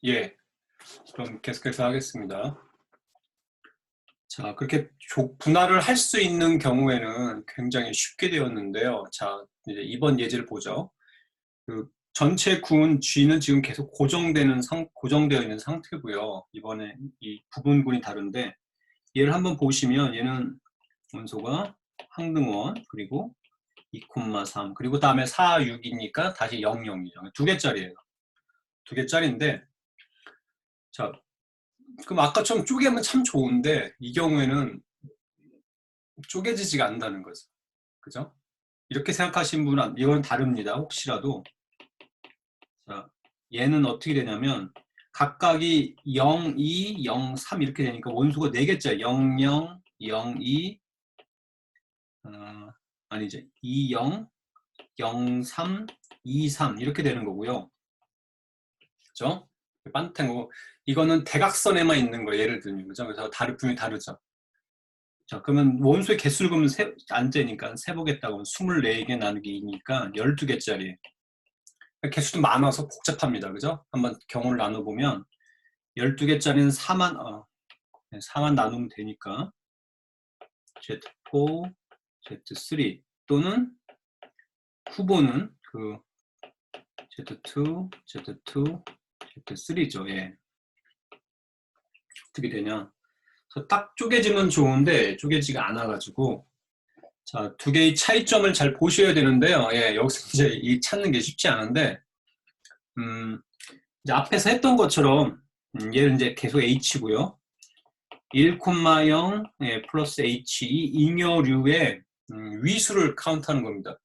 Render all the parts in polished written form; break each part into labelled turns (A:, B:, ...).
A: 예, 그럼 계속해서 하겠습니다. 자, 그렇게 분할을 할 수 있는 경우에는 굉장히 쉽게 되었는데요. 자, 이제 이번 예제를 보죠. 그 전체 구은 G는 지금 계속 고정되어 있는 상태고요. 이번에 이 부분군이 다른데, 얘를 한번 보시면 얘는 원소가 항등원, 그리고 2,3, 그리고 다음에 4, 6이니까 다시 0, 0이죠. 두 개짜리예요. 두 개짜리인데, 자, 그럼 아까처럼 쪼개면 참 좋은데 이 경우에는 쪼개지지가 않는다는 거죠. 그죠? 이렇게 생각하신 분은 이건 다릅니다. 혹시라도. 자, 얘는 어떻게 되냐면 각각이 0, 2, 0, 3 이렇게 되니까 원소가 4개짜리 0, 0, 0, 2 아니죠. 2, 0, 0, 3, 2, 3 이렇게 되는 거고요. 그죠? 반탱고 이거는 대각선에만 있는 거예요. 예를 들면. 그죠? 그래서 분이 다르죠. 자, 그러면 원소의 개수를 보면 안 되니까 세보겠다고 하면 24개 나누기 2니까 12개짜리. 개수도 많아서 복잡합니다. 그죠? 한번 경우를 나눠보면 12개짜리는 4만 나누면 되니까 Z4, Z3 또는 후보는 그 Z2, Z2, Z3죠. 예. 어떻게 되냐. 그래서 딱 쪼개지면 좋은데 쪼개지가 않아가지고 자, 두 개의 차이점을 잘 보셔야 되는데요. 예, 여기서 이제 이 찾는 게 쉽지 않은데, 이제 앞에서 했던 것처럼, 얘는 이제 계속 H고요. 1,0 예, 플러스 H, 이 잉여류의 위수를 카운트하는 겁니다.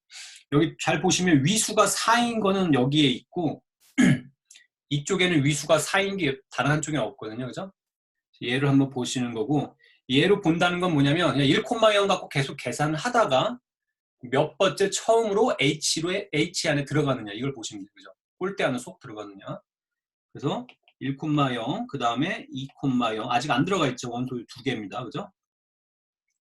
A: 여기 잘 보시면 위수가 4인 거는 여기에 있고, 이쪽에는 위수가 4인 게 다른 한쪽에 없거든요. 그죠? 얘를 한번 보시는 거고, 얘로 본다는 건 뭐냐면, 1,0 갖고 계속 계산을 하다가, 몇 번째 처음으로 H 안에 들어가느냐 이걸 보시면 돼요. 그죠? 꼴대 안에 쏙 들어가느냐. 그래서 1,0 그 다음에 2,0 아직 안 들어가 있죠. 원소 두 개입니다. 그죠?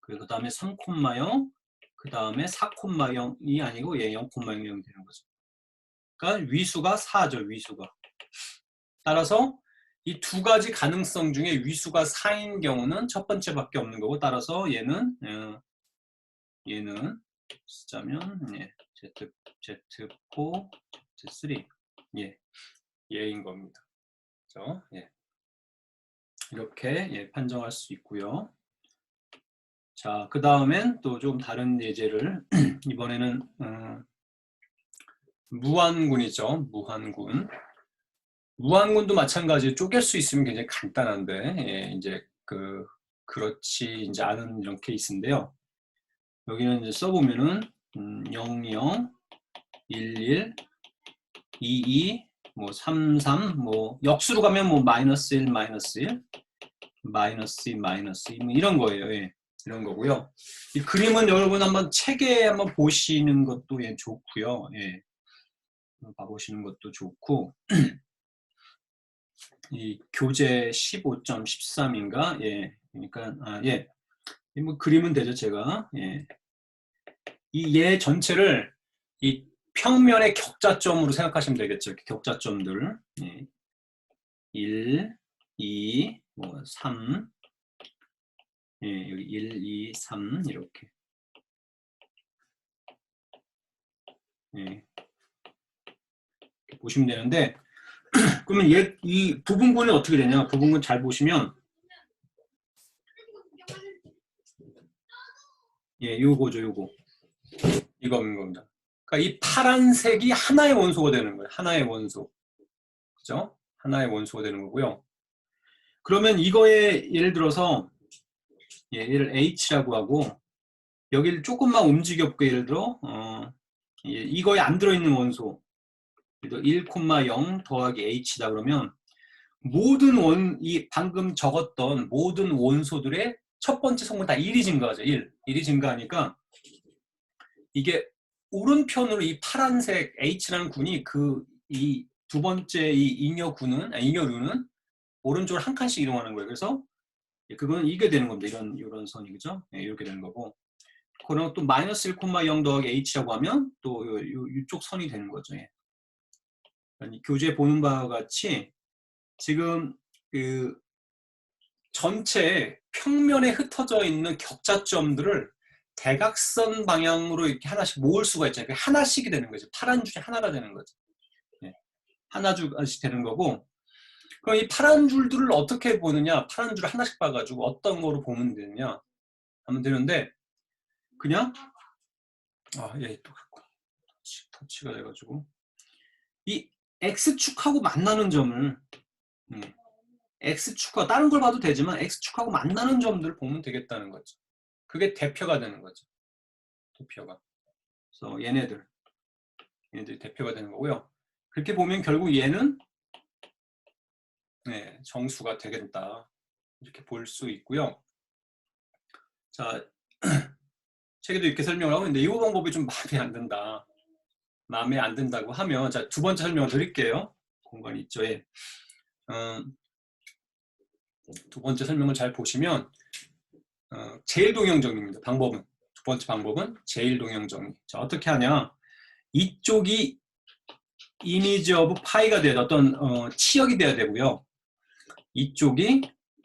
A: 그 다음에 3,0 그 다음에 4,0이 아니고 얘 0,00이 되는 거죠. 그러니까 위수가 4죠. 위수가. 따라서 이 두 가지 가능성 중에 위수가 4인 경우는 첫 번째밖에 없는 거고 따라서 얘는 쓰자면 예, Z4, Z3 예, 얘인 겁니다. 그렇죠? 예. 이렇게 예, 판정할 수 있고요. 자, 그 다음엔 또 좀 다른 예제를 이번에는 무한군이죠. 무한군. 무한군도 마찬가지로 쪼갤 수 있으면 굉장히 간단한데 예, 이제 그렇지 이제 않은 이런 케이스인데요. 여기는 이제 써보면은 0, 0, 1, 1, 2, 2, 뭐 3, 3, 뭐 역수로 가면 뭐 마이너스 1, 마이너스 1, 마이너스 2, 마이너스 2, 뭐 이런 거예요. 예. 이런 거고요. 이 그림은 여러분 한번 책에 한번 보시는 것도 예, 좋고요. 예. 봐보시는 것도 좋고 이 교재 15.13인가 예. 그러니까 예. 뭐 그림은 되죠 제가 예. 이 얘 전체를 이 평면의 격자점으로 생각하시면 되겠죠. 격자점들 예. 1, 2, 뭐 3, 예, 여기 1, 2, 3 이렇게 예. 보시면 되는데 그러면 이 부분군이 어떻게 되냐? 부분군 잘 보시면 예, 요거죠, 요거. 이거인 겁니다. 그러니까 이 파란색이 하나의 원소가 되는 거예요. 하나의 원소. 그죠? 하나의 원소가 되는 거고요. 그러면 이거에 예를 들어서 예, 얘를 H라고 하고 여기를 조금만 움직여볼게요. 예를 들어 예, 이거에 안 들어있는 원소 1,0 더하기 H다 그러면 모든 이 방금 적었던 모든 원소들의 첫 번째 성분 다 1이 증가하죠. 1이 증가하니까 이게 오른편으로 이 파란색 H라는 군이 이 두 번째 이 잉여류는 오른쪽으로 한 칸씩 이동하는 거예요. 그래서 그거는 이게 되는 겁니다. 이런 선이 그죠? 네, 이렇게 되는 거고. 그럼 또 마이너스 1,0 더하기 H라고 하면 또 이쪽 선이 되는 거죠. 예. 교재에 보는 바와 같이 지금 그 전체 평면에 흩어져 있는 격자점들을 대각선 방향으로 이렇게 하나씩 모을 수가 있잖아요. 하나씩이 되는 거죠. 파란 줄이 하나가 되는 거죠. 예. 하나 줄씩 되는 거고. 그럼 이 파란 줄들을 어떻게 보느냐? 파란 줄을 하나씩 봐가지고 어떤 거로 보면 되느냐? 하면 되는데 그냥 또 터치가 돼가지고 이 X축하고 만나는 점을 X축과 다른 걸 봐도 되지만 X축하고 만나는 점들을 보면 되겠다는 거죠. 그게 대표가 되는 거죠. 대표가. 그래서 얘네들이 대표가 되는 거고요. 그렇게 보면 결국 얘는 정수가 되겠다. 이렇게 볼 수 있고요. 자, 책에도 이렇게 설명을 하고 있는데 이 방법이 좀 마음에 안 든다. 마음에 안 든다고 하면 자, 두 번째 설명을 드릴게요. 공간이 있죠. 예. 두 번째 설명을 잘 보시면 제일 동형정리입니다. 방법은 두 번째 방법은 제일 동형정리. 자, 어떻게 하냐? 이쪽이 이미지 오브 파이가 돼야 돼. 어떤 치역이 돼야 되고요. 이쪽이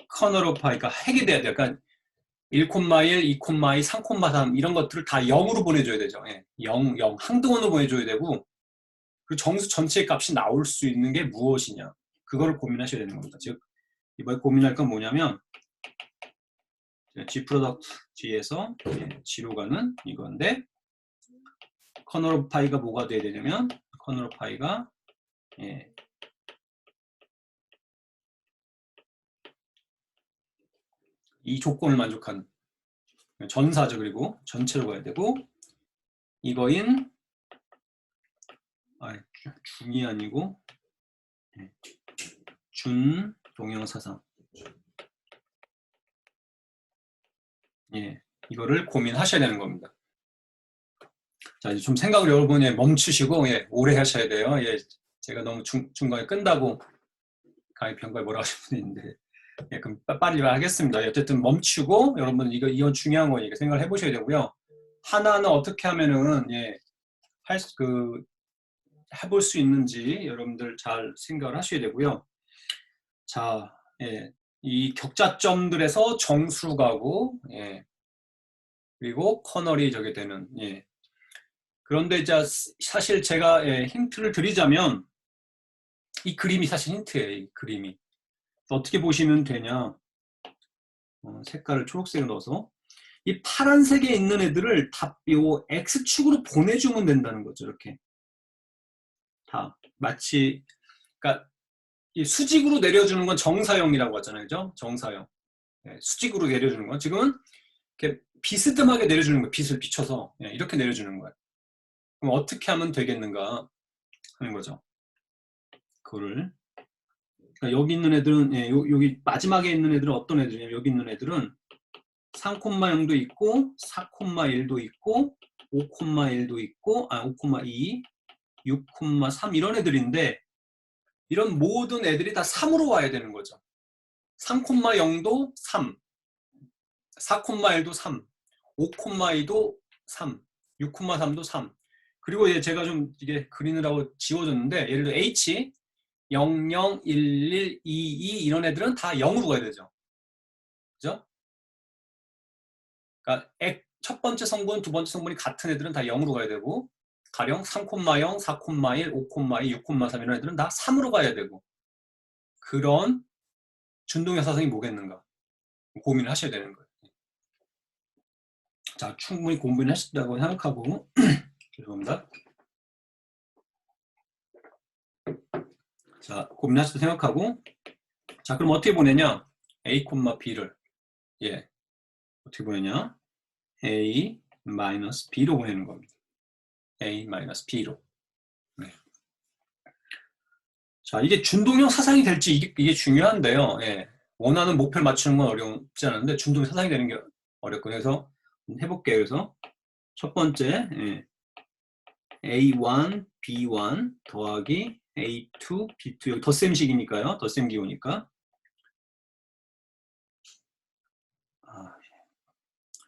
A: 커널 오브 파이가 핵이 돼야 돼요. 그러니까 1,1, 2,2, 3,3 이런 것들을 다 0으로 보내줘야 되죠. 예. 0, 0 항등원으로 보내줘야 되고 그 정수 전체의 값이 나올 수 있는 게 무엇이냐. 그거를 고민하셔야 되는 겁니다. 즉 이번에 고민할 건 뭐냐면 G 프로덕트 G에서 G로 가는 이건데 커널 오브 파이가 뭐가 돼야 되냐면 커널 오브 파이가 이 조건을 만족한 전사죠. 그리고 전체로 가야 되고 이거인 중이 아니고 준 동형사상 이거를 고민하셔야 되는 겁니다. 자, 이제 좀 생각을 여러분이 멈추시고 오래 하셔야 돼요. 제가 너무 중간에 끈다고 강의 평가에 뭐라고 하신 분이 있는데 그럼 빨리 하겠습니다. 어쨌든 멈추고 여러분 이건 중요한 거니까 생각을 해보셔야 되고요. 하나는 어떻게 하면은 해볼 수 있는지 여러분들 잘 생각을 하셔야 되고요. 자, 이 격자점들에서 정수 가고 그리고 커널이 저게 되는 그런데 이제 사실 제가 힌트를 드리자면 이 그림이 사실 힌트예요. 이 그림이 어떻게 보시면 되냐? 색깔을 초록색을 넣어서 이 파란색에 있는 애들을 다 요 X축으로 보내주면 된다는 거죠. 이렇게 다 마치 그러니까 이 수직으로 내려주는 건 정사형이라고 하잖아요. 그죠? 정사형. 수직으로 내려주는 건 지금은 이렇게 비스듬하게 내려주는 거예요. 빛을 비춰서 이렇게 내려주는 거예요. 그럼 어떻게 하면 되겠는가 하는 거죠. 그거를 그러니까 여기 있는 애들은 여기 마지막에 있는 애들은 어떤 애들이냐면 여기 있는 애들은 3,0도 있고 4,1도 있고 5,1도 있고 5,2 6,3 이런 애들인데 이런 모든 애들이 다 3으로 와야 되는 거죠. 3,0도 3 4,1도 3 5,2도 3 6,3도 3 그리고 제가 좀 이게 그리느라고 지워졌는데 예를 들어 H 0, 0, 1, 1, 2, 2 이런 애들은 다 0으로 가야 되죠. 그죠? 그러니까 첫 번째 성분, 두 번째 성분이 같은 애들은 다 0으로 가야 되고 가령 3,0, 4,1, 5,2, 6,3 이런 애들은 다 3으로 가야 되고 그런 준동형 사상이 뭐겠는가 고민을 하셔야 되는 거예요. 자, 충분히 고민을 하셨다고 생각하고 죄송합니다. 자, 고민하셨다고 생각하고 자, 그럼 어떻게 보내냐? A, B를 어떻게 보내냐? A, B로 보내는 겁니다. A, B로. 자, 이게 준동형 사상이 될지 이게 중요한데요. 원하는 목표를 맞추는 건 어렵지 않은데 준동형 사상이 되는 게 어렵고 그래서 해볼게요. 그래서 첫 번째 A1, B1 더하기 A2, B2 여기 덧셈식이니까요. 덧셈 기호니까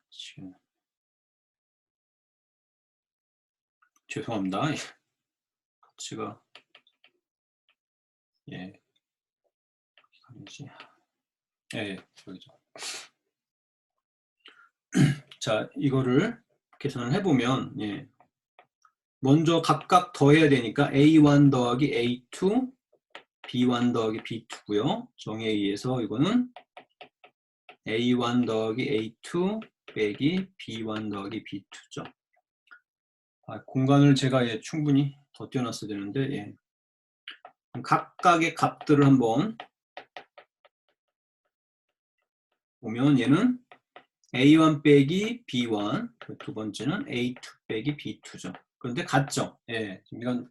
A: 지금 죄송합니다. 가치가 어디지? 예, 저기죠. 자, 이거를 계산을 해보면, 예. 먼저 각각 더해야 되니까 A1 더하기 A2, B1 더하기 B2고요. 정의에 의해서 이거는 A1 더하기 A2 빼기 B1 더하기 B2죠. 공간을 제가 충분히 더 띄워놨어야 되는데, 예. 각각의 값들을 한번 보면 얘는 A1 빼기 B1, 두 번째는 A2 빼기 B2죠. 그런데 같죠? 예. 이건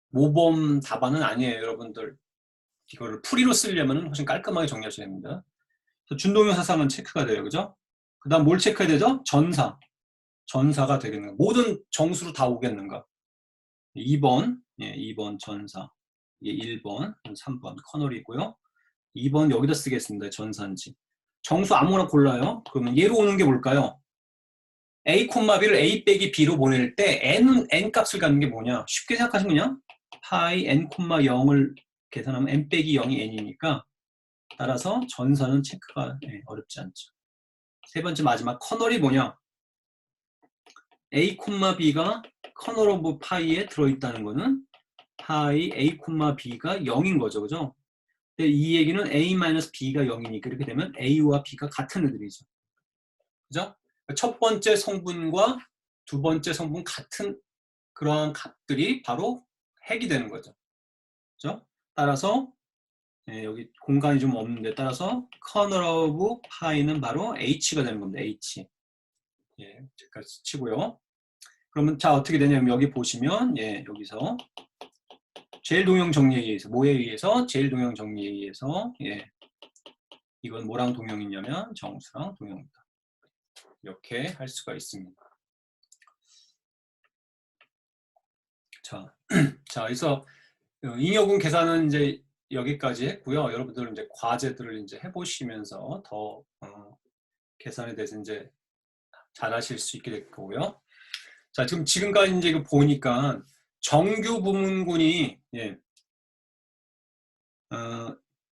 A: 모범 답안은 아니에요, 여러분들. 이거를 풀이로 쓰려면 훨씬 깔끔하게 정리하셔야 됩니다. 준동형 사상은 체크가 돼요, 그죠? 그 다음 뭘 체크해야 되죠? 전사. 전사가 되겠는가? 모든 정수로 다 오겠는가? 2번, 예, 2번 전사. 이게 1번, 3번 커널이고요. 2번 여기다 쓰겠습니다. 전사인지. 정수 아무거나 골라요. 그러면 얘로 오는 게 뭘까요? A, B를 A 빼기 B로 보낼 때 N 값을 갖는 게 뭐냐? 쉽게 생각하시면 그냥 파이 N, 0을 계산하면 N 빼기 0이 N이니까 따라서 전사는 체크가 어렵지 않죠. 세 번째 마지막 커널이 뭐냐? A, B가 커널 오브 파이에 들어있다는 거는 파이 A, B가 0인 거죠. 그죠? 근데 이 얘기는 A-B가 0이니까 이렇게 되면 A와 B가 같은 애들이죠. 그죠? 첫 번째 성분과 두 번째 성분 같은 그러한 값들이 바로 핵이 되는 거죠. 그죠? 따라서 여기 공간이 좀 없는데 따라서 커널 오브 파이는 바로 H가 되는 겁니다. H. 예, 여기까지 치고요. 그러면 자 어떻게 되냐면 여기 보시면 여기서 제일 동형 정리에 의해서 뭐에 의해서 제일 동형 정리에 의해서 이건 뭐랑 동형이냐면 정수랑 동형이다. 이렇게 할 수가 있습니다. 자, 자, 그래서 잉여군 계산은 이제 여기까지 했고요. 여러분들은 이제 과제들을 이제 해보시면서 더 계산에 대해서 이제 잘하실 수 있게 될 거고요. 자, 지금까지 이제 이거 보니까 정규 부분군이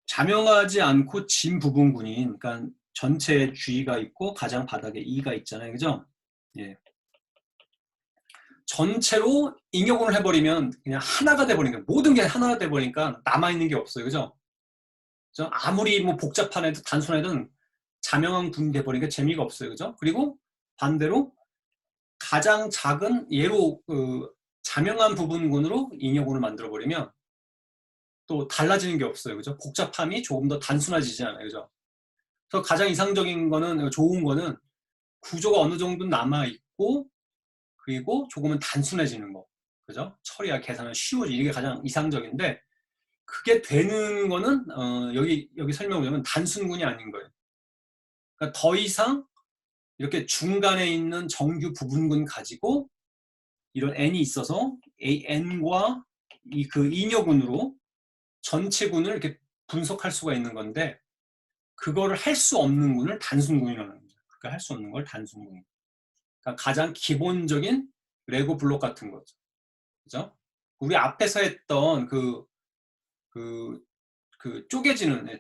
A: 자명하지 않고 진 부분군인, 그러니까 전체에 G가 있고 가장 바닥에 E가 있잖아요, 그죠? 예. 전체로 잉여군을 해버리면 그냥 하나가 돼버리니까 모든 게 하나가 돼버리니까 남아있는 게 없어요, 그죠? 아무리 뭐 복잡한 애든 단순한 애든 자명한 군이 돼버리니까 재미가 없어요, 그죠? 그리고 반대로 가장 작은 얘로 자명한 부분군으로 잉여군을 만들어버리면 또 달라지는 게 없어요, 그죠? 복잡함이 조금 더 단순해지잖아요, 그죠? 그래서 가장 이상적인 거는 좋은 거는 구조가 어느 정도 남아있고 그리고 조금은 단순해지는 거, 그죠? 처리와 계산은 쉬워지는 이게 가장 이상적인데 그게 되는 거는 여기 설명을 보면 단순군이 아닌 거예요. 그러니까 더 이상 이렇게 중간에 있는 정규 부분군 가지고 이런 n이 있어서 n과 그 잉여군으로 전체군을 이렇게 분석할 수가 있는 건데 그거를 할 수 없는 군을 단순군이라는 거죠. 그러니까 할 수 없는 걸 단순군. 그러니까 가장 기본적인 레고 블록 같은 거죠. 그죠? 우리 앞에서 했던 쪼개지는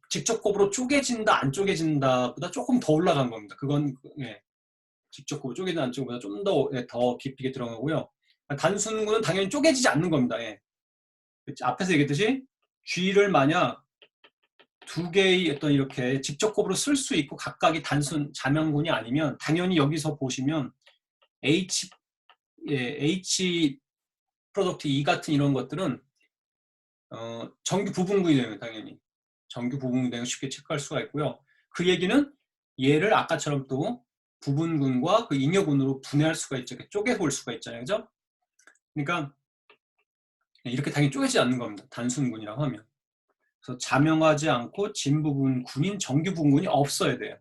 A: 직접 곱으로 쪼개진다 안 쪼개진다 보다 조금 더 올라간 겁니다. 그건 직접 곱으로 쪼개진다 안 쪼개진다 좀 더 깊게 들어가고요. 단순군은 당연히 쪼개지지 않는 겁니다. 앞에서 얘기했듯이 G를 만약 두 개의 어떤 이렇게 직접 곱으로 쓸 수 있고 각각이 단순 자명군이 아니면 당연히 여기서 보시면 H 프로덕트 E 같은 이런 것들은 정규 부분군이 되면 당연히 정규 부분군이 되면 쉽게 체크할 수가 있고요. 그 얘기는 얘를 아까처럼 또 부분군과 그 잉여군으로 분해할 수가 있죠. 쪼개서 볼 수가 있잖아요. 그죠? 그러니까 이렇게 당연히 쪼개지 않는 겁니다. 단순군이라고 하면. 그래서 자명하지 않고 진 부분군인 정규 부분군이 없어야 돼요.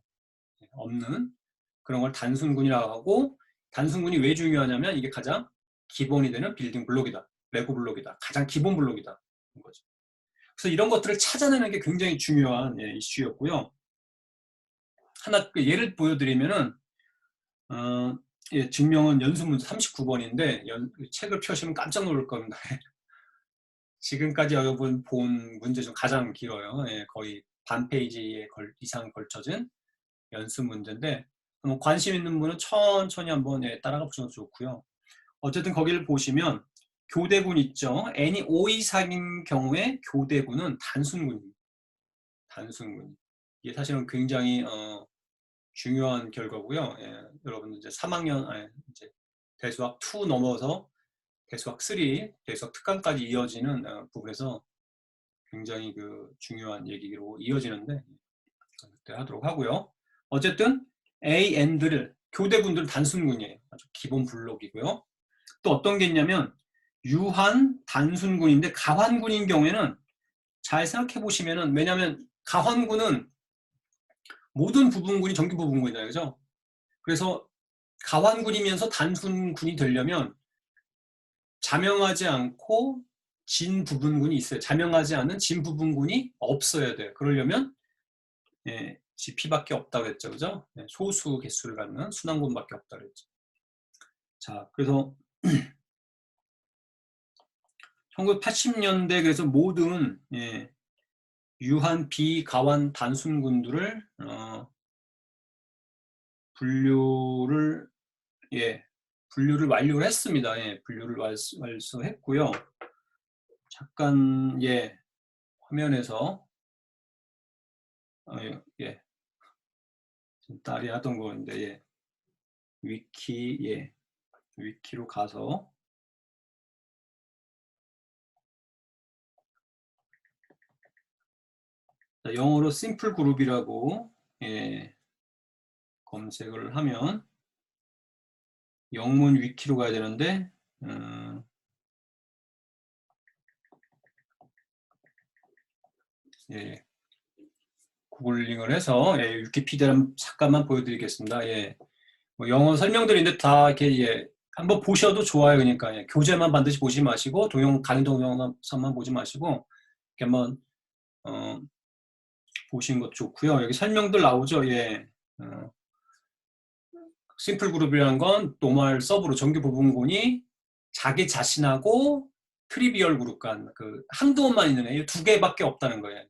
A: 없는 그런 걸 단순군이라고 하고 단순군이 왜 중요하냐면 이게 가장 기본이 되는 빌딩 블록이다. 레고 블록이다. 가장 기본 블록이다. 거죠. 그래서 이런 것들을 찾아내는 게 굉장히 중요한 이슈였고요. 하나 예를 보여드리면은 증명은 연수문제 39번인데 책을 펴시면 깜짝 놀랄 겁니다. 지금까지 여러분 본 문제 중 가장 길어요. 예, 거의 반 페이지에 이상 걸쳐진 연습 문제인데 관심 있는 분은 천천히 한번 따라가 보시면 좋고요. 어쨌든 거기를 보시면 교대군 있죠. n이 5 이상인 경우에 교대군은 단순군입니다. 단순군. 이게 사실은 굉장히 중요한 결과고요. 예, 여러분 이제 3학년 이제 대수학 2 넘어서 대수학 3, 대수학 특강까지 이어지는 부분에서 굉장히 그 중요한 얘기로 이어지는데 그때 하도록 하고요. 어쨌든 A, N들 교대군들은 단순군이에요. 아주 기본 블록이고요. 또 어떤 게 있냐면 유한 단순군인데 가환군인 경우에는 잘 생각해 보시면은 왜냐하면 가환군은 모든 부분군이 정규 부분군이잖아요. 그죠? 그래서 가환군이면서 단순군이 되려면 자명하지 않고 진 부분군이 있어요. 자명하지 않은 진 부분군이 없어야 돼요. 그러려면 GP밖에 없다고 그랬죠. 그죠? 소수 개수를 갖는 순환군밖에 없다고 그랬죠. 자, 그래서 1980년대 그래서 모든 유한 비가환 단순군들을 분류를 완료를 했습니다. 분류를 완수했고요. 잠깐 화면에서 딸이 하던 거인데 위키로 가서 영어로 심플 그룹이라고 검색을 하면 영문 위키로 가야 되는데 구글링을 해서 위키피디아를 잠깐만 보여드리겠습니다. 뭐 영어 설명들인데 다 이렇게 한번 보셔도 좋아요. 그러니까 교재만 반드시 보지 마시고 강의 동영상만 보지 마시고 이렇게 한번 보시는 것도 좋고요. 여기 설명들 나오죠. 심플 그룹이라는 건 노멀 서브로 정규 부분군이 자기 자신하고 트리비얼 그룹 간 그 한두 원만 있는 애 두 개밖에 없다는 거예요.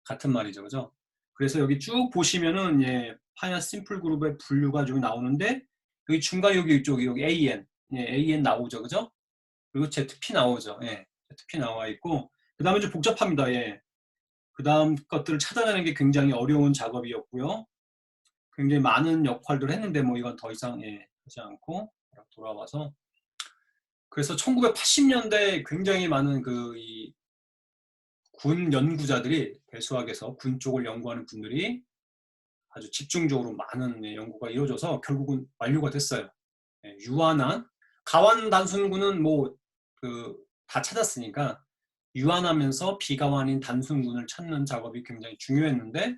A: 같은 말이죠. 그죠? 그래서 여기 쭉 보시면은 파이널 심플 그룹의 분류가 좀 나오는데 여기 중간 여기 AN AN 나오죠. 그죠? 그리고 ZP 나오죠. ZP 나와 있고 그 다음에 좀 복잡합니다. 그 다음 것들을 찾아내는 게 굉장히 어려운 작업이었고요. 굉장히 많은 역할들을 했는데 뭐 이건 더 이상 하지 않고 돌아와서 그래서 1980년대 굉장히 많은 군 연구자들이 대수학에서 군 쪽을 연구하는 분들이 아주 집중적으로 많은 연구가 이루어져서 결국은 완료가 됐어요. 유한한 가환 단순군은 뭐 다 찾았으니까 유한하면서 비가환인 단순군을 찾는 작업이 굉장히 중요했는데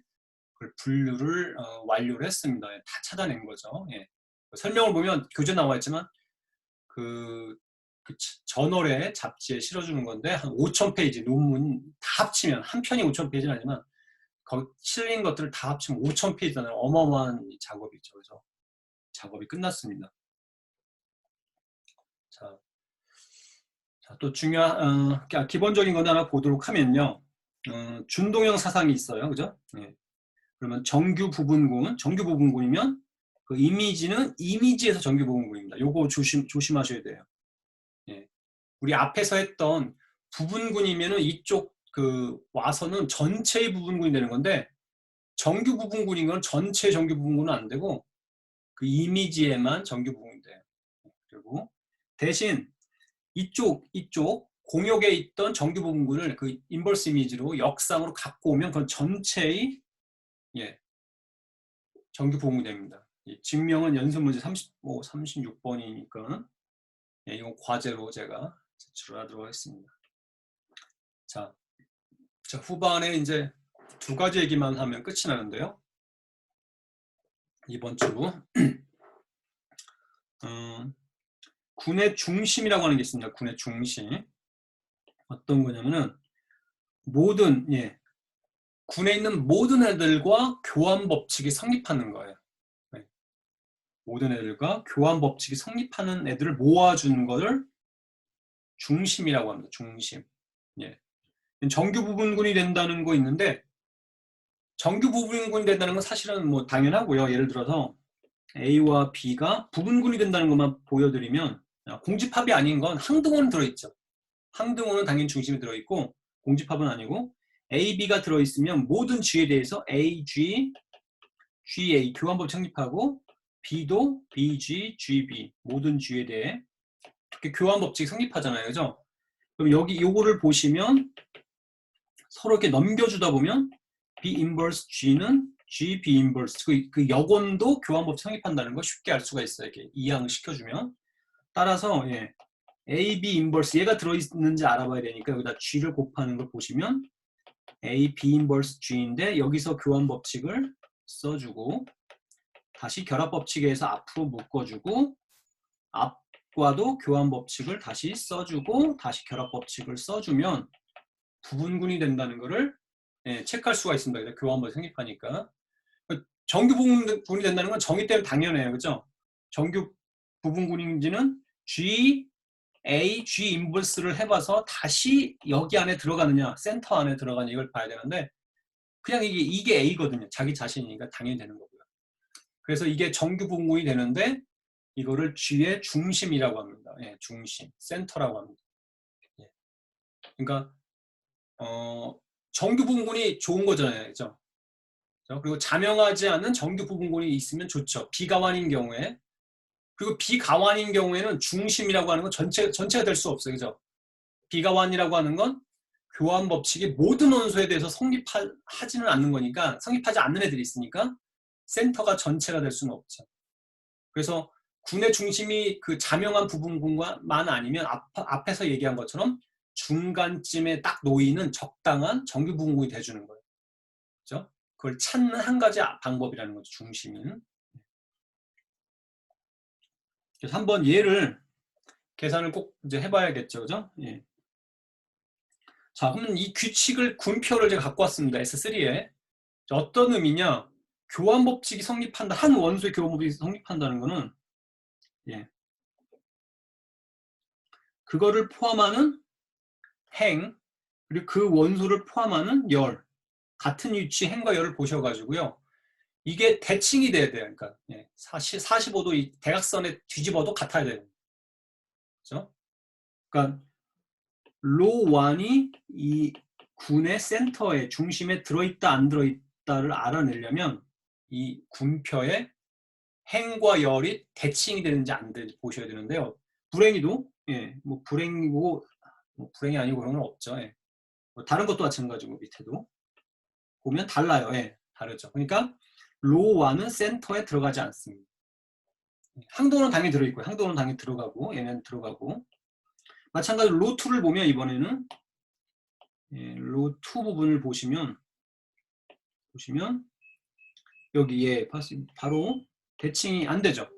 A: 그걸 분류를 완료를 했습니다. 다 찾아낸 거죠. 설명을 보면 교재 나와 있지만 그 저널에 잡지에 실어주는 건데 한 5,000페이지 논문 다 합치면 한 편이 5,000페이지는 아니지만 거기 실린 것들을 다 합치면 5,000페이지잖아요. 어마어마한 작업이죠. 그래서 작업이 끝났습니다. 자, 또 중요한 기본적인 건 하나 보도록 하면요. 준동형 사상이 있어요. 그죠? 그러면 정규 부분군이면 그 이미지는 이미지에서 정규 부분군입니다. 요거 조심하셔야 돼요. 우리 앞에서 했던 부분군이면은 이쪽 와서는 전체의 부분군이 되는 건데 정규 부분군인 건 전체 정규 부분군은 안 되고 그 이미지에만 정규 부분이 돼요. 그리고 대신 이쪽 공역에 있던 정규 부분군을 그 인버스 이미지로 역상으로 갖고 오면 그건 전체의 정규 부분군이 됩니다. 증명은 연습 문제 36번이니까 이건 과제로 제가 제출하도록 하겠습니다. 자, 후반에 이제 두 가지 얘기만 하면 끝이 나는데요. 이번 주 군의 중심이라고 하는 게 있습니다. 군의 중심. 어떤 거냐면은 군에 있는 모든 애들과 교환 법칙이 성립하는 거예요. 모든 애들과 교환 법칙이 성립하는 애들을 모아주는 것을 중심이라고 합니다. 중심. 예. 정규 부분군이 된다는 거 있는데 정규 부분군이 된다는 건 사실은 뭐 당연하고요. 예를 들어서 A와 B가 부분군이 된다는 것만 보여드리면 공집합이 아닌 건 항등호는 들어있죠. 항등호는 당연히 중심이 들어있고 공집합은 아니고 A, B가 들어있으면 모든 G에 대해서 A, G, GA 교환법 성립하고 B도 B, G, GB 모든 G에 대해 이렇게 교환법칙 성립하잖아요. 그죠? 그럼 여기 요거를 보시면 서로 이렇게 넘겨주다 보면 B 인버스 G는 G, B 인버스 그 역원도 교환법 성립한다는 거 쉽게 알 수가 있어요. 이렇게 이항시켜주면 따라서 예, A, B 인버스 얘가 들어있는지 알아봐야 되니까 여기다 G를 곱하는 걸 보시면 A, B 인버스 G인데 여기서 교환법칙을 써주고 다시 결합법칙에서 앞으로 묶어주고 앞과도 교환법칙을 다시 써주고 다시 결합법칙을 써주면 부분군이 된다는 것을 예, 체크할 수가 있습니다. 교환법이 성립하니까. 정규 부분군이 된다는 건 정의 때문에 당연해요. 그죠? 정규 부분군인지는 G, A, G 인버스를 해봐서 다시 여기 안에 들어가느냐, 센터 안에 들어가느냐 이걸 봐야 되는데 그냥 이게 A거든요. 자기 자신이니까 당연히 되는 거고요. 그래서 이게 정규 부분군이 되는데 이거를 G의 중심이라고 합니다. 예, 중심, 센터라고 합니다. 예. 그러니까 정규 부분군이 좋은 거잖아요. 그죠? 그리고 자명하지 않은 정규 부분군이 있으면 좋죠. 비가완인 경우에. 그리고 비가완인 경우에는 중심이라고 하는 건 전체가 될 수 없어요. 그죠? 비가완이라고 하는 건 교환 법칙이 모든 원소에 대해서 성립하지는 않는 거니까 성립하지 않는 애들이 있으니까 센터가 전체가 될 수는 없죠. 그래서 군의 중심이 그 자명한 부분군만 아니면 앞에서 얘기한 것처럼 중간쯤에 딱 놓이는 적당한 정규 부분군이 돼주는 거예요. 그죠? 그걸 찾는 한 가지 방법이라는 거죠. 중심은. 그래서 한번 얘를 계산을 꼭 이제 해봐야겠죠. 그죠? 예. 자, 그러면 이 규칙을 군표를 제가 갖고 왔습니다. S3에. 어떤 의미냐? 교환법칙이 성립한다. 한 원소의 교환법이 성립한다는 거는 예. 그거를 포함하는 행 그리고 그 원소를 포함하는 열 같은 위치 행과 열을 보셔가지고요. 이게 대칭이 돼야 돼요. 그러니까 예. 45도 이 대각선에 뒤집어도 같아야 돼요. 그죠? 그러니까 로1이 이 군의 센터에 중심에 들어있다 안 들어있다를 알아내려면 이 군표에 행과 열이 대칭이 되는지 안 되는지 보셔야 되는데요. 불행히도 예, 뭐 불행이고 뭐 불행이 아니고 그런 건 없죠. 예. 뭐 다른 것도 마찬가지고 밑에도 보면 달라요. 예, 다르죠. 그러니까 로1은 센터에 들어가지 않습니다. 항도는 당연히 들어있고요. 항도는 당연히 들어가고 얘는 들어가고 마찬가지로 로2를 보면 이번에는 예, 로2 부분을 보시면 여기에 바로 대칭이 안 되죠.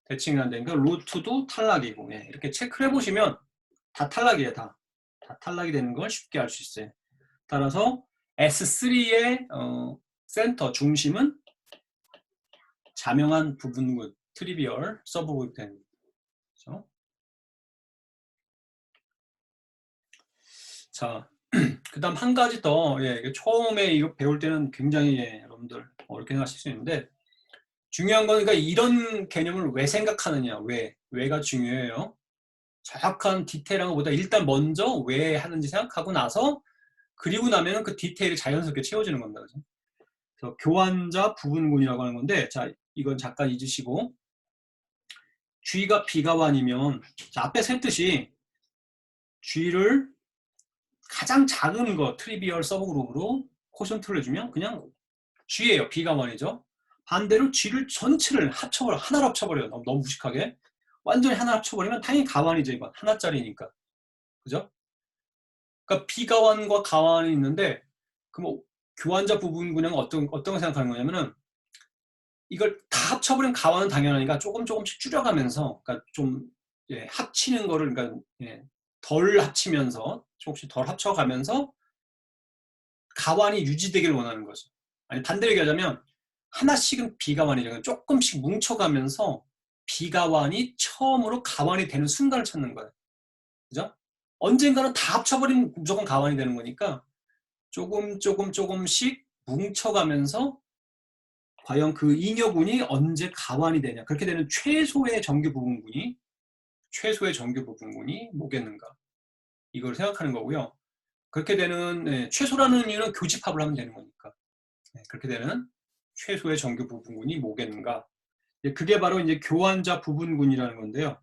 A: 대칭이 안 되니까 로2도 탈락이고 예, 이렇게 체크를 해보시면 다 탈락이에요. 다 탈락이 되는 걸 쉽게 알 수 있어요. 따라서 S3의 센터 중심은 자명한 부분군 트리비얼 서브그룹 됩니다. 그렇죠? 자, 그 다음 한 가지 더 예, 처음에 이거 배울 때는 굉장히 예, 여러분들 어렵게 생각하실 수 있는데 중요한 건 그러니까 이런 개념을 왜 생각하느냐 왜가 중요해요. 정확한 디테일한 것보다 일단 먼저 왜 하는지 생각하고 나서 그리고 나면은 그 디테일이 자연스럽게 채워지는 겁니다. 그죠? 그래서 교환자 부분군이라고 하는 건데 자 이건 잠깐 잊으시고 G가 비가완이면 자, 앞에서 했듯이 G를 가장 작은 거 트리비얼 서브그룹으로 코션트를 해주면 그냥 G예요. 비가완이죠. 반대로 G를 전체를 하나로 합쳐버려요. 너무 무식하게. 완전히 하나 합쳐버리면 당연히 가완이죠. 이건 하나짜리니까. 그죠? 그러니까 비가완과 가완이 있는데 그럼 교환자 부분군은 어떤 거 생각하는 거냐면은 이걸 다 합쳐버리면 가완은 당연하니까 조금씩 줄여가면서 그러니까 좀 예, 합치는 거를 그러니까 예, 덜 합치면서 조금씩 덜 합쳐가면서 가완이 유지되기를 원하는 거죠. 아니 반대로 얘기하자면 하나씩은 비가완이죠. 조금씩 뭉쳐가면서 비가완이 처음으로 가완이 되는 순간을 찾는 거예요. 그죠? 언젠가는 다 합쳐버리면 무조건 가완이 되는 거니까 조금씩 뭉쳐가면서 과연 그 잉여군이 언제 가완이 되냐. 그렇게 되는 최소의 정규 부분군이 뭐겠는가. 이걸 생각하는 거고요. 그렇게 되는 최소라는 이유는 교집합을 하면 되는 거니까. 그렇게 되는 최소의 정규 부분군이 뭐겠는가. 그게 바로 이제 교환자 부분군이라는 건데요.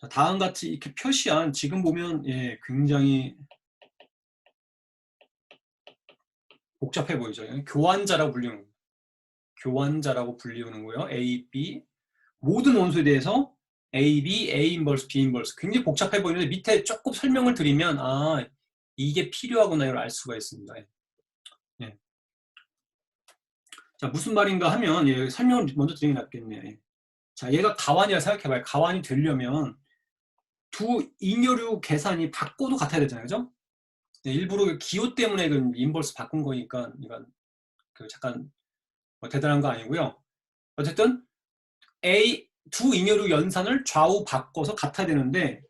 A: 자, 다음과 같이 이렇게 표시한 지금 보면 굉장히 복잡해 보이죠. 교환자라고 불리는 거예요. 교환자라고 불리우는 거예요. A, B 모든 원소에 대해서 A, B, A 인버스, B 인버스 굉장히 복잡해 보이는데 밑에 조금 설명을 드리면 아 이게 필요하구나 이걸 알 수가 있습니다. 예. 자 무슨 말인가 하면 설명을 먼저 드리는 게 낫겠네요. 자 얘가 가완이라 생각해봐요. 가완이 되려면 두 잉여류 계산이 받고도 같아야 되잖아요. 그죠? 일부러 기호 때문에 그 인버스 바꾼 거니까 이건 잠깐 뭐 대단한 거 아니고요. 어쨌든 두 잉여류 연산을 좌우 바꿔서 같아야 되는데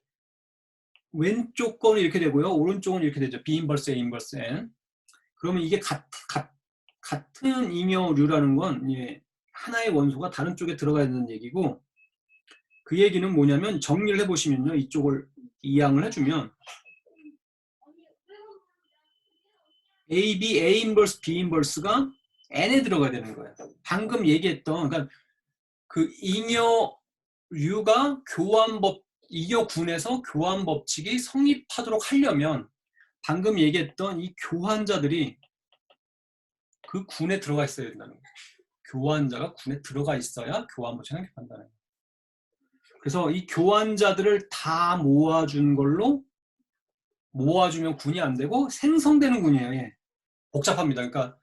A: 왼쪽 거는 이렇게 되고요. 오른쪽은 이렇게 되죠. B 인버스, A 인버스, N. 그러면 이게 같은 잉여류라는 건 하나의 원소가 다른 쪽에 들어가야 되는 얘기고 그 얘기는 뭐냐면 정리를 해보시면요. 이쪽을 이항을 해주면 A, B, A 인버스, B 인버스가 N에 들어가야 되는 거예요. 방금 얘기했던 그러니까 그 잉여류가 잉여군에서 교환 법칙이 성립하도록 하려면 방금 얘기했던 이 교환자들이 그 군에 들어가 있어야 된다는 거예요. 교환자가 군에 들어가 있어야 교환 법칙이 성립한다는 거예요. 그래서 이 교환자들을 다 모아주면 군이 안 되고 생성되는 군이에요. 복잡합니다. 그러니까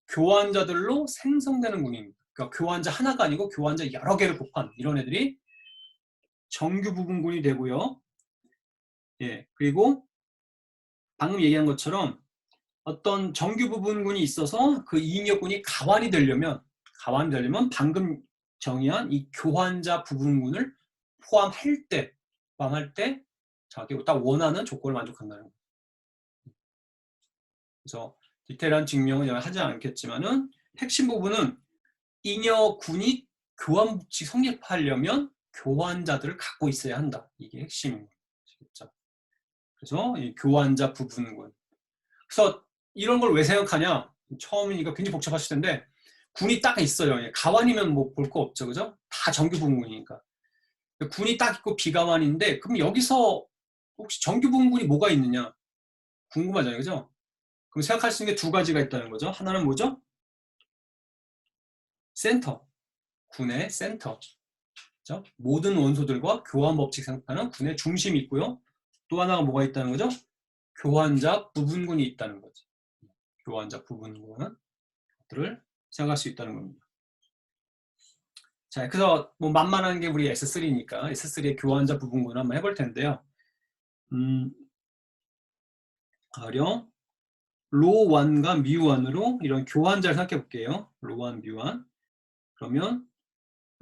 A: 교환자들로 생성되는 군입니다. 그러니까 교환자 하나가 아니고 교환자 여러 개를 곱한 이런 애들이 정규 부분군이 되고요. 그리고 방금 얘기한 것처럼 어떤 정규 부분군이 있어서 그 잉여군이 가완이 되려면 방금 정의한 이 교환자 부분군을 포함할 때 자기가 딱 원하는 조건을 만족한다는 거예요. 그래서 디테일한 증명은 하지 않겠지만은 핵심 부분은 잉여군이 교환 법칙 성립하려면 교환자들을 갖고 있어야 한다. 이게 핵심입니다. 그래서 이 교환자 부분군. 그래서 이런 걸 왜 생각하냐? 처음이니까 굉장히 복잡하실 텐데 군이 딱 있어요. 가완이면 뭐 볼 거 없죠, 그죠? 다 정규 부분군이니까. 군이 딱 있고 비가완인데 그럼 여기서 혹시 정규 부분군이 뭐가 있느냐? 궁금하잖아요, 그죠? 그럼 생각할 수 있는 게 두 가지가 있다는 거죠. 하나는 뭐죠? 센터. 군의 센터. 그죠? 모든 원소들과 교환 법칙 생각하는 군의 중심이 있고요. 또 하나가 뭐가 있다는 거죠? 교환자 부분군이 있다는 거죠. 교환자 부분군은 것들을 생각할 수 있다는 겁니다. 자, 그래서 뭐 만만한 게 우리 S3니까 S3의 교환자 부분군을 한번 해볼 텐데요. 가령 로1과 뮤1으로 이런 교환자를 생각해 볼게요. 로1, 뮤1. 그러면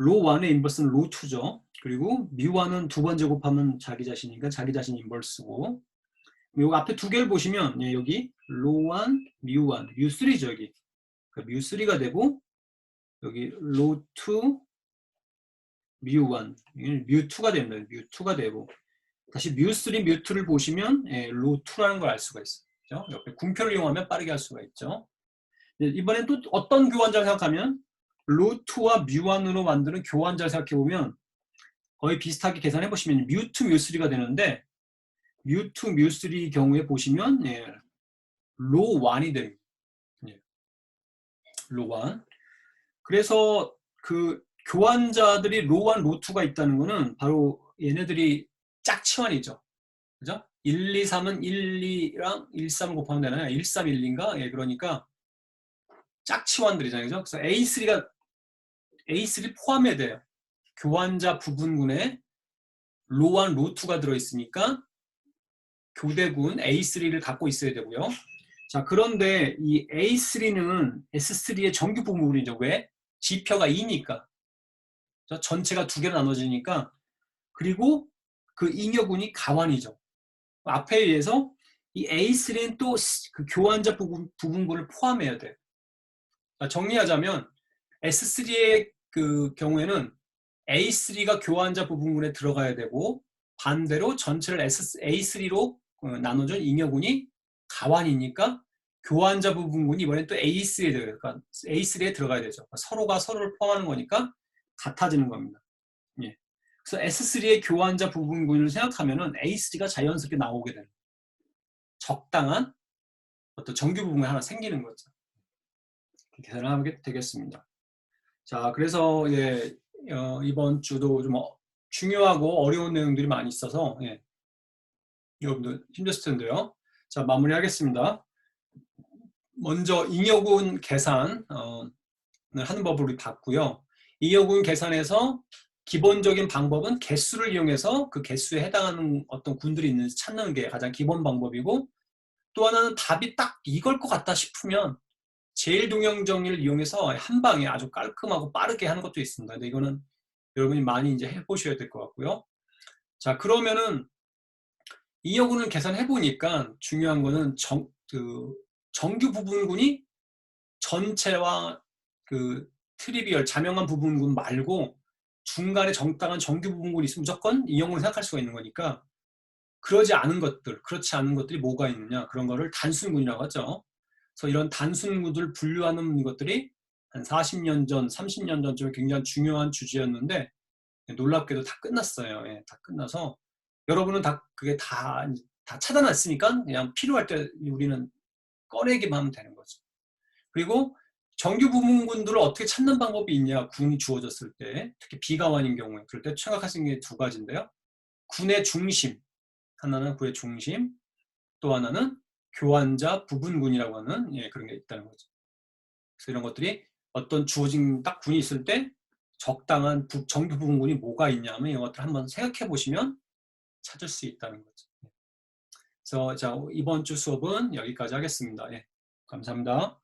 A: 로1의 인버스는 로2죠. 그리고 뮤1은 두 번 제곱하면 자기 자신이니까 자기 자신 인버스고 여기 앞에 두 개를 보시면 여기 로1, 뮤1, 뮤3죠. 여기. 그러니까 뮤3가 되고 여기 로2, 뮤1, 뮤2가 됩니다. 뮤2가 되고 다시 뮤3, 뮤2를 보시면 로2라는 걸 알 수가 있어요. 그렇죠? 옆에 궁표를 이용하면 빠르게 할 수가 있죠. 이번엔 또 어떤 교환자를 생각하면 로2와 뮤1으로 만드는 교환자를 생각해보면 거의 비슷하게 계산해 보시면 뮤2, 뮤3가 되는데 뮤2, 뮤3 경우에 보시면 로1이 됩니다. 로1. 그래서 그 교환자들이 로1, 로2가 있다는 거는 바로 얘네들이 짝치환이죠. 그죠? 1, 2, 3은 1, 2랑 1, 3을 곱하면 되나요? 1, 3, 1, 2인가? 그러니까 짝치환들이잖아요. 그죠? 그래서 A3 포함해야 돼요. 교환자 부분군에 로1, 로2가 들어있으니까 교대군 A3를 갖고 있어야 되고요. 자, 그런데 이 A3는 S3의 정규 부분이죠. 왜? 지표가 2니까. 전체가 두 개로 나눠지니까. 그리고 그 잉여군이 가완이죠. 앞에 의해서 이 A3는 또 그 교환자 부분군을 포함해야 돼요. 정리하자면 S3의 그 경우에는 A3가 교환자 부분군에 들어가야 되고 반대로 전체를 A3로 나눠준 잉여군이 가완이니까 교환자 부분군이 이번엔 또 A3에 들어가야 되죠. 서로가 서로를 포함하는 거니까 같아지는 겁니다. 예. 그래서 S3의 교환자 부분군을 생각하면은 A3가 자연스럽게 나오게 되는 적당한 어떤 정규 부분이 하나 생기는 거죠. 계산을 하게 되겠습니다. 자, 그래서 이번 주도 좀 중요하고 어려운 내용들이 많이 있어서 여러분들 힘드실 텐데요. 자, 마무리하겠습니다. 먼저 잉여군 계산을 하는 법을 우리 봤고요. 잉여군 계산에서 기본적인 방법은 개수를 이용해서 그 개수에 해당하는 어떤 군들이 있는지 찾는 게 가장 기본 방법이고, 또 하나는 답이 딱 이걸 것 같다 싶으면 제일동형 정리를 이용해서 한 방에 아주 깔끔하고 빠르게 하는 것도 있습니다. 근데 이거는 여러분이 많이 이제 해보셔야 될 것 같고요. 자, 그러면은 잉여군을 계산해 보니까 중요한 거는 정규 부분군이 전체와 그 트리비얼 자명한 부분군 말고 중간에 적당한 정규 부분군이 있으면 무조건 잉여군을 생각할 수가 있는 거니까, 그렇지 않은 것들이 뭐가 있느냐, 그런 거를 단순군이라고 하죠. 그래서 이런 단순군을 분류하는 것들이 한 40년 전, 30년 전쯤에 굉장히 중요한 주제였는데 놀랍게도 다 끝났어요. 다 끝나서 여러분은 그게 다 찾아놨으니까 그냥 필요할 때 우리는 꺼내기만 하면 되는 거죠. 그리고 정규 부분군들을 어떻게 찾는 방법이 있냐, 군이 주어졌을 때, 특히 비가완인 경우에, 그럴 때 생각하시는 게 두 가지인데요. 군의 중심, 하나는 군의 중심, 또 하나는 교환자 부분군이라고 하는 그런 게 있다는 거죠. 그래서 이런 것들이 어떤 주어진 딱 군이 있을 때 적당한 정규 부분군이 뭐가 있냐면 이런 것들 한번 생각해 보시면 찾을 수 있다는 거죠. 그래서 자, 이번 주 수업은 여기까지 하겠습니다. 감사합니다.